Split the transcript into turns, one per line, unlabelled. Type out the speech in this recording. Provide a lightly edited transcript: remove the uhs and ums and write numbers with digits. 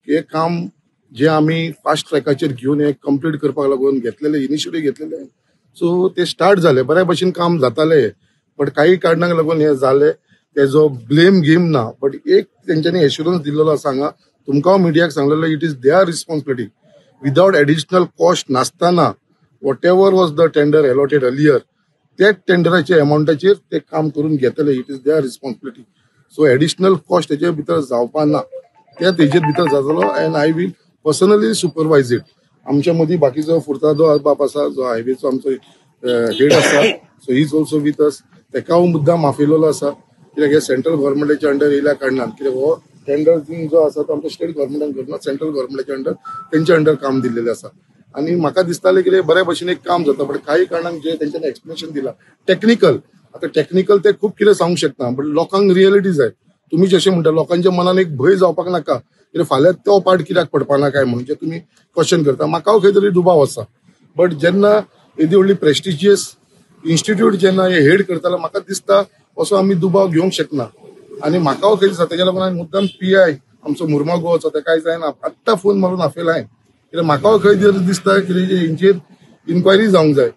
हे काम जे आम्ही फास्ट ट्रॅकाचेर घेऊन हे कंप्लीट करपाक लागून घेतलेले इनिशिएटिव्ह घेतलेले, सो ते स्टार्ट झाले, बऱ्या भशेन काम जाताले, बट काही कारणाक लागून हे झाले. तेजो ब्लेम घेम ना, बट एक तेंच्यांनी एश्युरन्स दिलेलो आसा हांगा, तुमकां मिडियाक सांगलेलो it is their responsibility without additional cost नासतना whatever was the tender allotted earlier त्याच टेंडराच्या अमाउंटाचेर ते काम करून घेतले. It is their responsibility. So additional cost तेजे भितर जावपा ना, ते तेजे भितर जातलो. And I will personally supervise it. आमच्या मदीं बाकीचो फुर्तादो बाप आसा जो हायवेचो आमचो हेड आसा, so he is also with us. तेका मुद्दाम माफयलेलो आसा कित्याक हे सेंट्रल गव्हर्मेंटाच्या अंडर येयल्या कारणान, कित्याक हो टेंडर जो आसा तो आमच्या स्टेट गव्हर्मेंटान करना, सेंट्रल गव्हर्मेंटाच्या अंडर तेंच्या अंडर काम दिल्लेले आसा. आणि म्हाका दिसताले की बऱ्या भशेन एक काम जाता, बट काही कारणांक जे तेंच्यांनी एक्सप्लेनेशन दिला टेक्निकल, आता टेक्निकल ते खूप कितें सांगूंक शकता, बट लोकांक रियलिटी जाय. तुम्ही जशें म्हणटा लोकांच्या मनान एक भंय जावपाक नाका कित्याक फाल्यां तो पार्ट कित्याक पडपाना काय म्हणून जे तुम्ही क्वेश्चन करता. म्हाका खंय तरी दुबाव आसा, बट जेन्ना एदी व्हडली प्रेस्टिजियस इन्स्टिट्यूट जेन्ना हे हेड करतालो म्हाका दिसता असो आमी दुबाव घेवंक शकना. आणि म्हाका खंय दिसता तेच्या लागून हांवें मुद्दाम PI आमचो मुर्मा गोवाचो तेका काय जायना आत्तां फोन मारून आपयला हांवें, कित्याक म्हाका खंय तरी दिसता की हेंचेर इन्क्वायरी जावंक जाय.